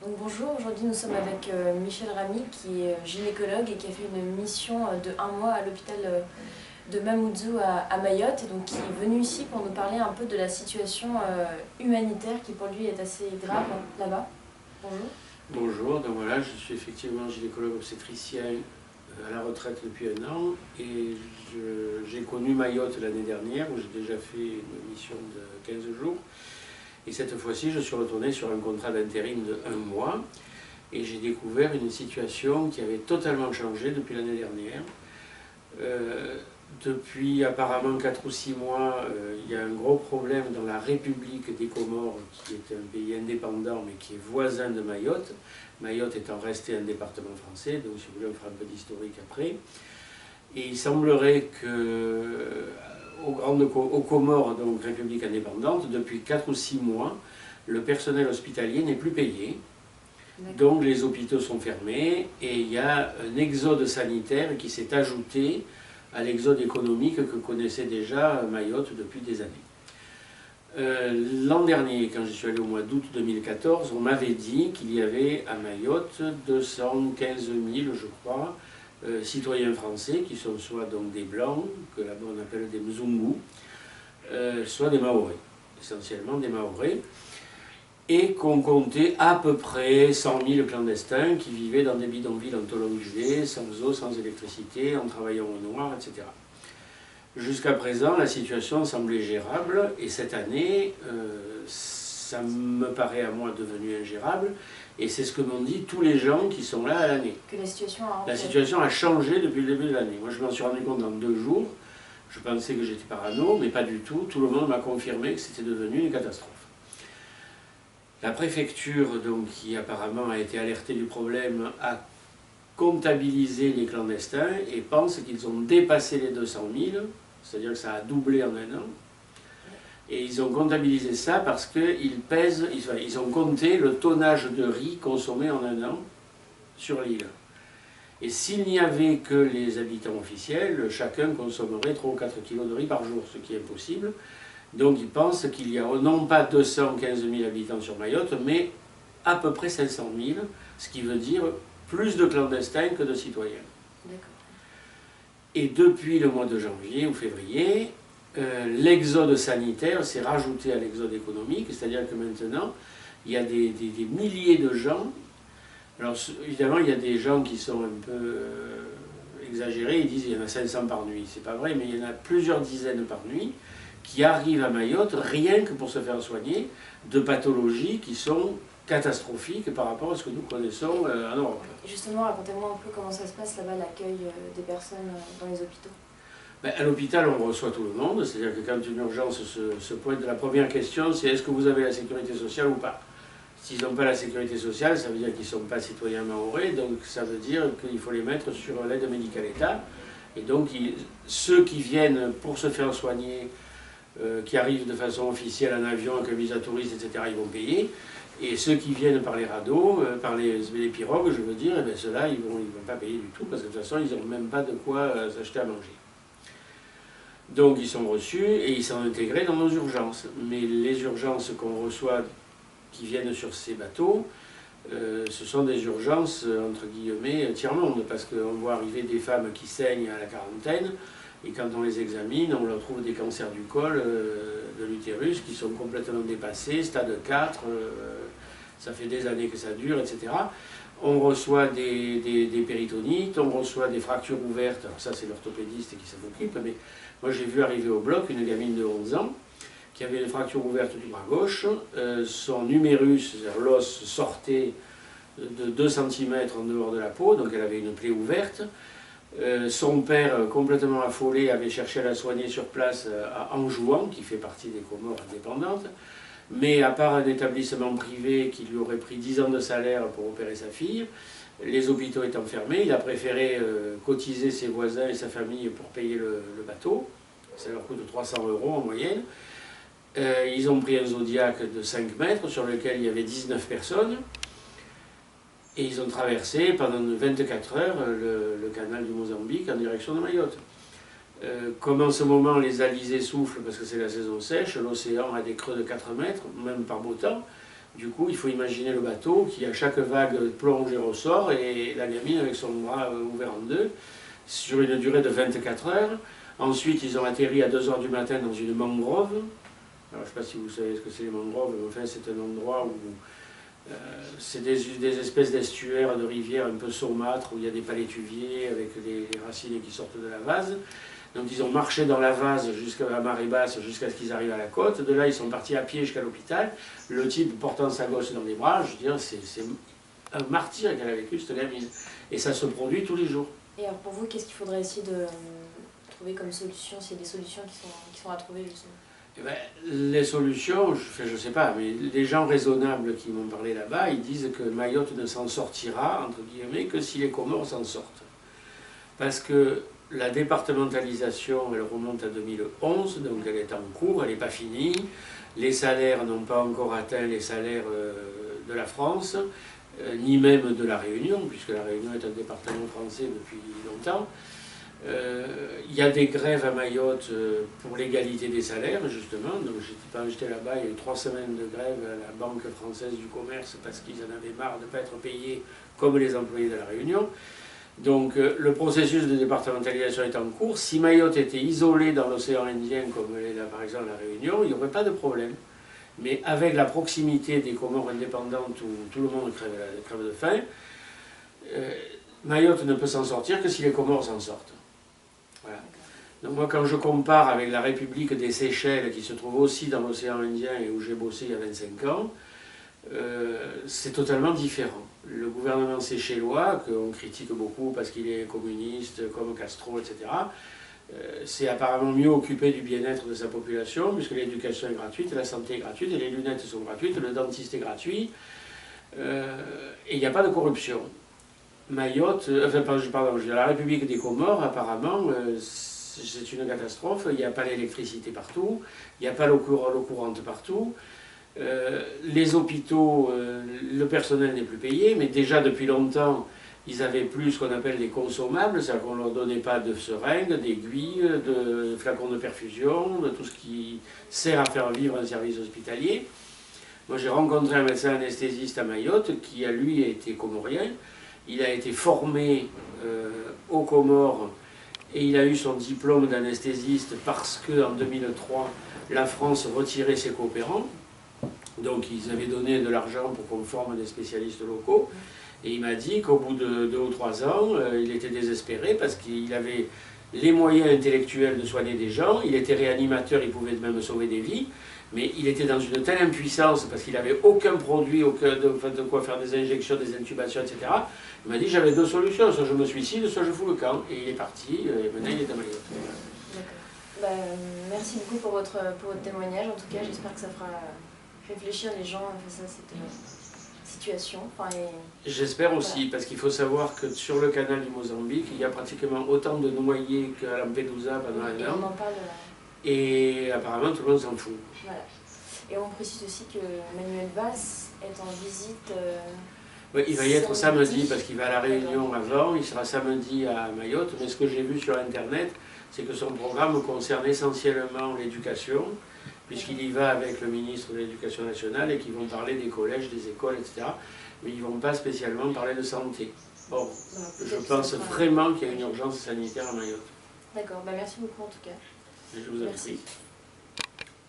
Donc bonjour, aujourd'hui nous sommes avec Michel Ramy qui est gynécologue et qui a fait une mission de 1 mois à l'hôpital de Mamoudzou à Mayotte, et donc qui est venu ici pour nous parler un peu de la situation humanitaire qui pour lui est assez grave là-bas. Bonjour. Bonjour, donc voilà, je suis effectivement gynécologue obstétricien à la retraite depuis 1 an, et j'ai connu Mayotte l'année dernière où j'ai déjà fait une mission de 15 jours. Et cette fois-ci, je suis retourné sur un contrat d'intérim de 1 mois et j'ai découvert une situation qui avait totalement changé depuis l'année dernière. Depuis apparemment 4 ou 6 mois, il y a un gros problème dans la République des Comores, qui est un pays indépendant mais qui est voisin de Mayotte. Mayotte étant resté un département français, donc si vous voulez on fera un peu d'historique après. Et il semblerait que aux Comores, donc République indépendante, depuis 4 ou 6 mois, le personnel hospitalier n'est plus payé. Donc les hôpitaux sont fermés et il y a un exode sanitaire qui s'est ajouté à l'exode économique que connaissait déjà Mayotte depuis des années. L'an dernier, quand je suis allé au mois d'août 2014, on m'avait dit qu'il y avait à Mayotte 215 000, je crois, citoyens français qui sont soit donc des blancs, que là-bas on appelle des Mzungu, soit des Maoris, essentiellement des Maoris, et qu'on comptait à peu près 100 000 clandestins qui vivaient dans des bidonvilles entourlougés, sans eau, sans électricité, en travaillant au noir, etc. Jusqu'à présent, la situation semblait gérable, et cette année, ça me paraît à moi devenu ingérable, et c'est ce que m'ont dit tous les gens qui sont là à l'année. Que la situation a changé depuis le début de l'année. Moi, je m'en suis rendu compte en 2 jours. Je pensais que j'étais parano, mais pas du tout. Tout le monde m'a confirmé que c'était devenu une catastrophe. La préfecture, donc, qui apparemment a été alertée du problème, a comptabilisé les clandestins et pense qu'ils ont dépassé les 200 000, c'est-à-dire que ça a doublé en 1 an. Et ils ont comptabilisé ça parce qu'ils ont compté le tonnage de riz consommé en 1 an sur l'île. Et s'il n'y avait que les habitants officiels, chacun consommerait 3 ou 4 kilos de riz par jour, ce qui est impossible. Donc ils pensent qu'il y a non pas 215 000 habitants sur Mayotte, mais à peu près 500 000, ce qui veut dire plus de clandestins que de citoyens. Et depuis le mois de janvier ou février, l'exode sanitaire s'est rajouté à l'exode économique, c'est-à-dire que maintenant, il y a des milliers de gens. Alors évidemment, il y a des gens qui sont un peu exagérés, ils disent qu'il y en a 500 par nuit. C'est pas vrai, mais il y en a plusieurs dizaines par nuit qui arrivent à Mayotte rien que pour se faire soigner de pathologies qui sont catastrophiques par rapport à ce que nous connaissons en Europe. Justement, racontez-moi un peu comment ça se passe là-bas, l'accueil des personnes dans les hôpitaux. À l'hôpital, on reçoit tout le monde, c'est-à-dire que quand une urgence se pointe, la première question c'est est-ce que vous avez la sécurité sociale ou pas? S'ils n'ont pas la sécurité sociale, ça veut dire qu'ils ne sont pas citoyens mahorais, donc ça veut dire qu'il faut les mettre sur l'aide médicale État. Et donc ceux qui viennent pour se faire soigner, qui arrivent de façon officielle en avion avec un visa touriste, etc., ils vont payer. Et ceux qui viennent par les radeaux, par les pirogues, je veux dire, eh bien, ceux-là, ils vont pas payer du tout, parce que de toute façon, ils n'ont même pas de quoi s'acheter à manger. Donc ils sont reçus et ils sont intégrés dans nos urgences. Mais les urgences qu'on reçoit, qui viennent sur ces bateaux, ce sont des urgences, entre guillemets, tiers-monde, parce qu'on voit arriver des femmes qui saignent à la quarantaine, et quand on les examine, on leur trouve des cancers du col, de l'utérus, qui sont complètement dépassés, stade 4, ça fait des années que ça dure, etc. On reçoit des péritonites, on reçoit des fractures ouvertes, alors ça c'est l'orthopédiste qui s'en occupe, mais moi j'ai vu arriver au bloc une gamine de 11 ans, qui avait une fracture ouverte du bras gauche, son numérus, c'est-à-dire l'os, sortait de 2 cm en dehors de la peau, donc elle avait une plaie ouverte. Son père, complètement affolé, avait cherché à la soigner sur place à Anjouan, qui fait partie des Comores indépendantes, mais à part un établissement privé qui lui aurait pris 10 ans de salaire pour opérer sa fille, les hôpitaux étant fermés, il a préféré cotiser ses voisins et sa famille pour payer le bateau. Ça leur coûte 300 € en moyenne. Ils ont pris un Zodiac de 5 mètres sur lequel il y avait 19 personnes et ils ont traversé pendant 24 heures le canal du Mozambique en direction de Mayotte. Comme en ce moment les alizés soufflent parce que c'est la saison sèche, l'océan a des creux de 4 mètres, même par beau temps, Du coup, il faut imaginer le bateau qui, à chaque vague, plonge et ressort, et la gamine avec son bras ouvert en deux, sur une durée de 24 heures. Ensuite, ils ont atterri à 2 h du matin dans une mangrove. Alors, je ne sais pas si vous savez ce que c'est les mangroves, mais enfin, c'est un endroit où c'est des espèces d'estuaires, de rivières un peu saumâtres, où il y a des palétuviers avec les racines qui sortent de la vase. Donc ils ont marché dans la vase jusqu'à la marée basse, jusqu'à ce qu'ils arrivent à la côte. De là, ils sont partis à pied jusqu'à l'hôpital. Le type portant sa gosse dans les bras, je veux dire, c'est un martyr qu'elle a vécu, cette gamine. Et ça se produit tous les jours. Et alors pour vous, qu'est-ce qu'il faudrait essayer de trouver comme solution, s'il y a des solutions qui sont à trouver justement? Eh ben, les solutions, je ne sais pas, mais les gens raisonnables qui m'ont parlé là-bas, ils disent que Mayotte ne s'en sortira, entre guillemets, que si les Comores s'en sortent. Parce que la départementalisation, elle remonte à 2011, donc elle est en cours, elle n'est pas finie. Les salaires n'ont pas encore atteint les salaires de la France, ni même de la Réunion, puisque la Réunion est un département français depuis longtemps. Il y a des grèves à Mayotte pour l'égalité des salaires, justement. Donc, quand j'étais là-bas, il y a eu 3 semaines de grève à la Banque française du commerce parce qu'ils en avaient marre de ne pas être payés comme les employés de la Réunion. Donc, le processus de départementalisation est en cours. Si Mayotte était isolée dans l'océan Indien, comme l'est par exemple la Réunion, il n'y aurait pas de problème. Mais avec la proximité des Comores indépendantes où tout le monde crève de faim, Mayotte ne peut s'en sortir que si les Comores s'en sortent. Voilà. Donc moi, quand je compare avec la République des Seychelles, qui se trouve aussi dans l'océan Indien et où j'ai bossé il y a 25 ans, c'est totalement différent. Le gouvernement séchellois, qu'on critique beaucoup parce qu'il est communiste, comme Castro, etc., c'est apparemment mieux occupé du bien-être de sa population, puisque l'éducation est gratuite, la santé est gratuite, les lunettes sont gratuites, le dentiste est gratuit, et il n'y a pas de corruption. Mayotte, pardon, la République des Comores, apparemment, c'est une catastrophe. Il n'y a pas l'électricité partout, il n'y a pas l'eau courante partout. Les hôpitaux, le personnel n'est plus payé, mais déjà depuis longtemps, ils avaient plus ce qu'on appelle des consommables, c'est-à-dire qu'on ne leur donnait pas de seringues, d'aiguilles, de flacons de perfusion, de tout ce qui sert à faire vivre un service hospitalier. Moi, j'ai rencontré un médecin anesthésiste à Mayotte qui, à lui, a été comorien. Il a été formé aux Comores et il a eu son diplôme d'anesthésiste parce qu'en 2003, la France retirait ses coopérants. Donc ils avaient donné de l'argent pour qu'on forme des spécialistes locaux. Et il m'a dit qu'au bout de 2 ou 3 ans, il était désespéré parce qu'il avait les moyens intellectuels de soigner des gens, il était réanimateur, il pouvait même sauver des vies, mais il était dans une telle impuissance parce qu'il n'avait aucun produit, de quoi faire des injections, des intubations, etc. Il m'a dit j'avais 2 solutions, soit je me suicide, soit je fous le camp. Et il est parti, et maintenant il est à Mayotte. D'accord. Merci beaucoup pour votre témoignage. En tout cas, j'espère que ça fera réfléchir les gens face à cette situation. J'espère aussi, parce qu'il faut savoir que sur le canal du Mozambique, il y a pratiquement autant de noyés qu'à Lampedusa pendant un an. On en parle. Et apparemment, tout le monde s'en fout. Voilà. Et on précise aussi que Manuel Valls est en visite. Oui, il va y être samedi, parce qu'il va à la Réunion avant, il sera samedi à Mayotte. Mais ce que j'ai vu sur Internet, c'est que son programme concerne essentiellement l'éducation, puisqu'il y va avec le ministre de l'Éducation nationale et qu'ils vont parler des collèges, des écoles, etc. Mais ils ne vont pas spécialement parler de santé. Bon, je pense vraiment qu'il y a une urgence sanitaire à Mayotte. D'accord, merci beaucoup en tout cas. Je vous en prie.